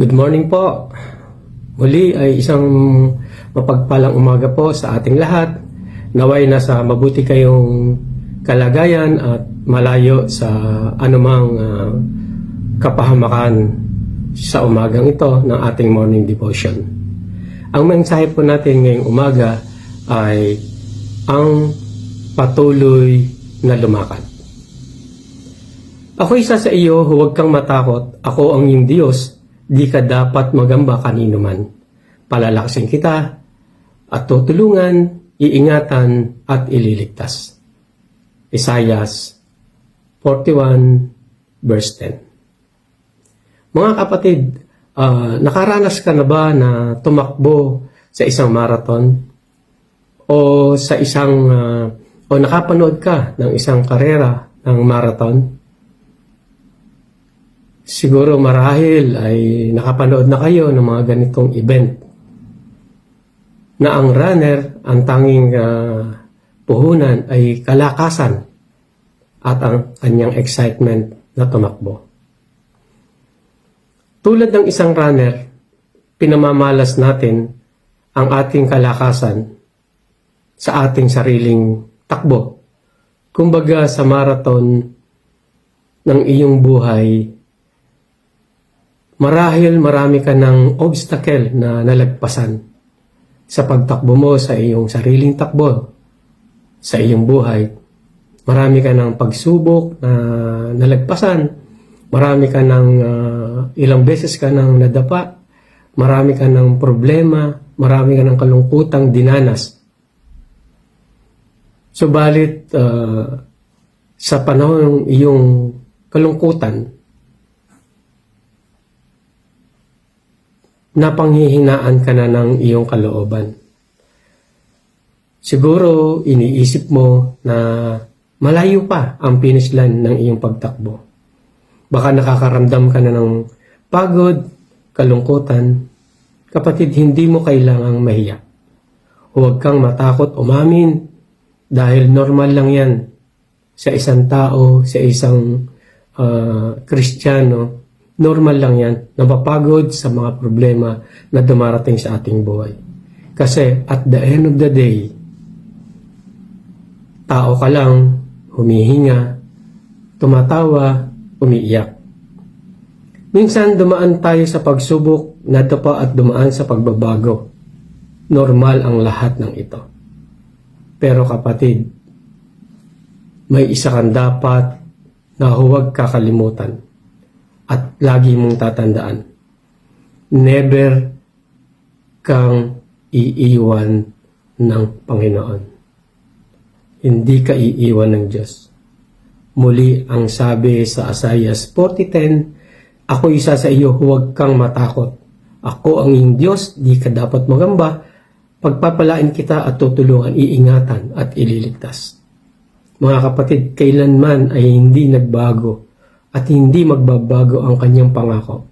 Good morning po. Muli ay isang mapagpalang umaga po sa ating lahat. Naway nasa mabuti kayong kalagayan at malayo sa anumang kapahamakan sa umagang ito ng ating morning devotion. Ang mensahe po natin ngayong umaga ay ang patuloy na lumakad. Ako isa sa iyo, huwag kang matakot. Ako ang iyong Diyos. Di ka dapat magamba kanino man. Palalakasin kita at tutulungan, iingatan at ililigtas. Isaiah 41 verse 10. Mga kapatid, nakaranas ka na ba na tumakbo sa isang marathon? O sa isang o nakapanood ka ng isang karera ng marathon? Siguro marahil ay nakapanood na kayo ng mga ganitong event na ang runner, ang tanging puhunan ay kalakasan at ang kanyang excitement na tumakbo. Tulad ng isang runner, pinamamalas natin ang ating kalakasan sa ating sariling takbo. Kumbaga sa marathon ng iyong buhay, marahil marami ka ng obstacle na nalagpasan sa pagtakbo mo sa iyong sariling takbo, sa iyong buhay. Marami ka ng pagsubok na nalagpasan, marami ka ng ilang beses ka ng nadapa, marami ka ng problema, marami ka ng kalungkutang dinanas. Subalit sa panahon ng iyong kalungkutan, napanghihinaan ka na ng iyong kalooban. Siguro iniisip mo na malayo pa ang finish line ng iyong pagtakbo. Baka nakakaramdam ka na ng pagod, kalungkutan. Kapatid, hindi mo kailangang mahiya. Huwag kang matakot umamin dahil normal lang yan sa isang tao, sa isang Kristiyano. Normal lang yan, napapagod sa mga problema na dumarating sa ating buhay. Kasi at the end of the day, tao ka lang, humihinga, tumatawa, umiiyak. Minsan dumaan tayo sa pagsubok, nadapa at dumaan sa pagbabago. Normal ang lahat ng ito. Pero kapatid, may isa kang dapat na huwag kakalimutan. At lagi mong tatandaan, never kang iiwan ng Panginoon. Hindi ka iiwan ng Diyos. Muli ang sabi sa Isaiah 40:10, ako isa sa iyo, huwag kang matakot. Ako ang iyong Diyos, di ka dapat magamba. Pagpapalain kita at tutulungan, iingatan at ililigtas. Mga kapatid, kailanman ay hindi nagbago at hindi magbabago ang kanyang pangako.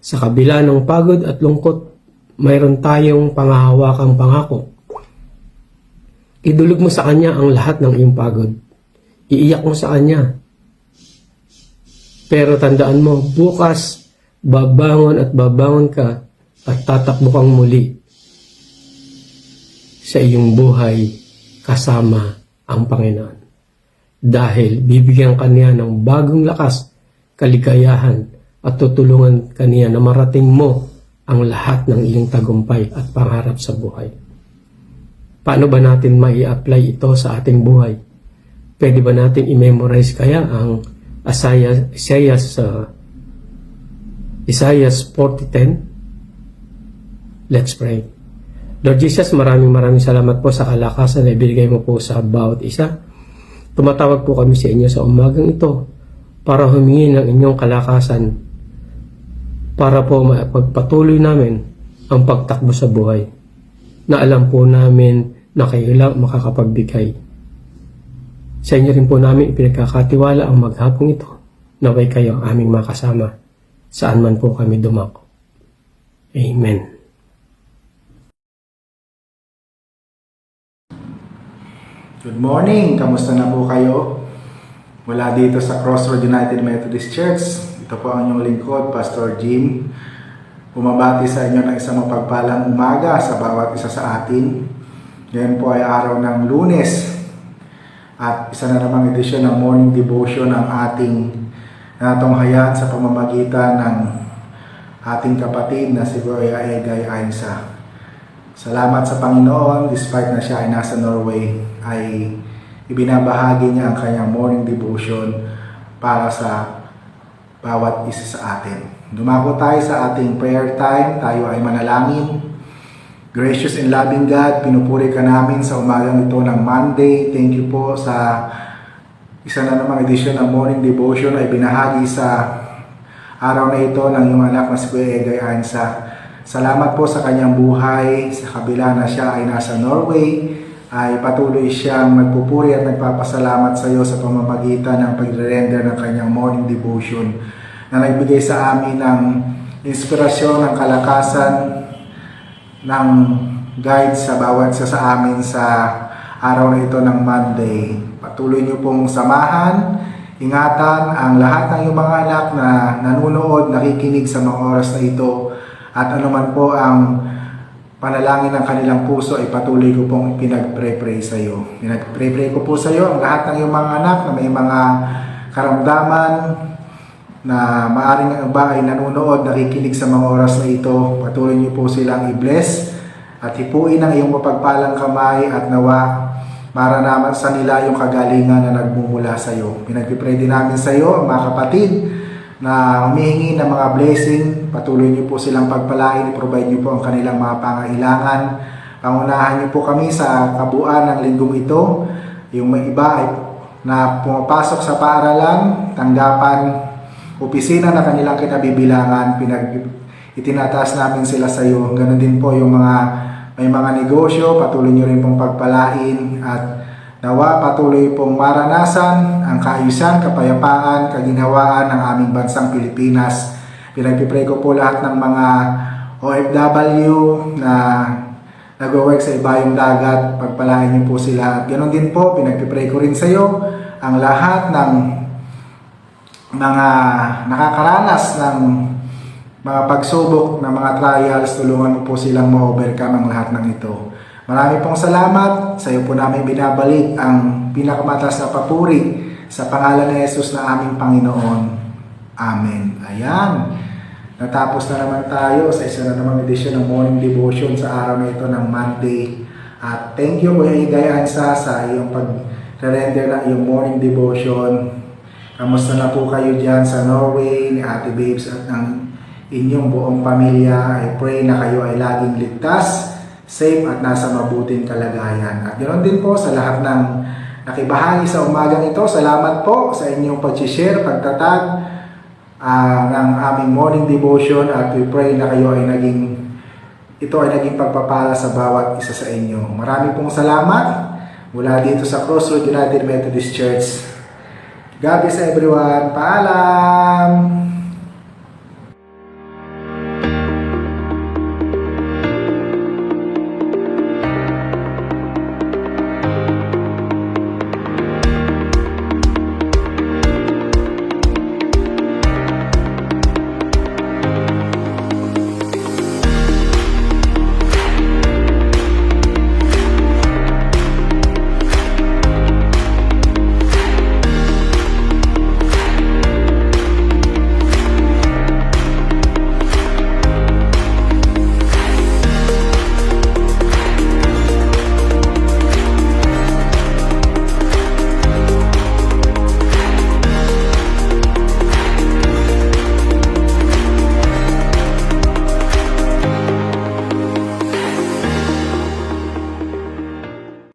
Sa kabila ng pagod at lungkot, mayroon tayong pangahawakang pangako. Idulog mo sa kanya ang lahat ng iyong pagod. Iiyak mo sa kanya. Pero tandaan mo, bukas, babangon ka at tatakbo kang muli sa iyong buhay kasama ang Panginoon. Dahil bibigyan ka niya ng bagong lakas, kaligayahan at tutulungan ka niya na marating mo ang lahat ng iyong tagumpay at pangarap sa buhay. Paano ba natin mai-apply ito sa ating buhay? Pwede ba natin i-memorize kaya ang Isaiah 40:10? Let's pray. Lord Jesus, maraming salamat po sa kalakasan na ibigay mo po sa bawat isa. Tumatawag po kami sa inyo sa umagang ito para humingi ng inyong kalakasan para po mapagpatuloy namin ang pagtakbo sa buhay na alam po namin na kayo lang makakapagbigay. Sa inyo rin po namin ipinagkakatiwala ang maghapong ito. Naway kayo ang aming makasama saan man po kami dumako. Amen. Good morning! Kamusta na po kayo? Mula dito sa Crossroad United Methodist Church. Ito po ang inyong lingkod, Pastor Jim. bumabati sa inyo ng isang mapagpalang umaga sa bawat isa sa atin. Ngayon po ay araw ng Lunes at isa na namang edisyon ng morning devotion ang ating natunghayan sa pamamagitan ng ating kapatid na si Kuya Egay Ainsa. Salamat sa Panginoon, despite na siya ay nasa Norway, ay ibinabahagi niya ang kanyang morning devotion para sa bawat isa sa atin. Dumako tayo sa ating prayer time, tayo ay manalangin. Gracious and loving God, pinupuri ka namin sa umagang ito ng Monday. Thank you po sa isa na namang edisyon ng morning devotion ay binahagi sa araw na ito ng iyong anak na si Kuya Egay Ainsa. Salamat po sa kanyang buhay, sa kabila na siya ay nasa Norway, ay patuloy siyang nagpupuri at nagpapasalamat sa iyo sa pamamagitan ng pagre-render ng kanyang morning devotion na nagbigay sa amin ng inspirasyon, ng kalakasan, ng guide sa bawat isa sa amin sa araw na ito ng Monday. Patuloy niyo pong samahan, ingatan ang lahat ng iyong mga anak na nanonood, nakikinig sa mga oras na ito. At anuman po ang panalangin ng kanilang puso ay patuloy ko pong pinag-pray sa iyo. Pinag-pray ko po sa iyo ang lahat ng iyong mga anak na may mga karamdaman na maaaring ang iba ay nanonood, nakikinig sa mga oras na ito. Patuloy niyo po silang i-bless at hipuin ang iyong mapagpalang kamay at nawa para naman sa nila yung kagalingan na nagmumula sa iyo. Pinag-pray din namin sa iyo ang mga kapatid na humihingi ng mga blessing. Patuloy niyo po silang pagpalain, i-provide niyo po ang kanilang mga pangailangan. Pangunahan niyo po kami sa kabuuan ng linggong ito. Yung may iba ay na pumapasok sa paaralan, tanggapan, opisina na kanilang kinabibilangan, itinataas namin sila sa iyo. Ganon din po yung mga may mga negosyo, patuloy niyo rin pong pagpalain at nawa patuloy pong maranasan ang kaayusan, kapayapaan, kaginhawaan ng aming bansang Pilipinas. Pinagpipray ko po lahat ng mga OFW na nag-work sa ibayong dagat, pagpalain niyo po sila. At ganoon din po, pinagpipray ko rin sa iyo ang lahat ng mga nakakaranas ng mga pagsubok, ng mga trials. Tulungan mo po silang ma-overcome ang lahat ng ito. Marami pong salamat. Sa iyo po namin binabalik ang pinakamataas na papuri sa pangalan ni Jesus na aming Panginoon. Amen. Ayan. Natapos na naman tayo sa isa na namang edisyon ng morning devotion sa araw na ito ng Monday. At thank you Kuya Egay Ainsa sa iyong pag-render ng iyong morning devotion. Kamusta na po kayo dyan sa Norway, ni Ate Babes at ng inyong buong pamilya? I pray na kayo ay laging ligtas, safe at nasa mabuting kalagayan. At ganoon din po sa lahat ng nakibahagi sa umagang ito. Salamat po sa inyong pag-share, pagtatag ng aming morning devotion at we pray na kayo ay ito ay naging pagpapala sa bawat isa sa inyo. Marami pong salamat mula dito sa Crossroad United Methodist Church. God bless everyone. Paalam!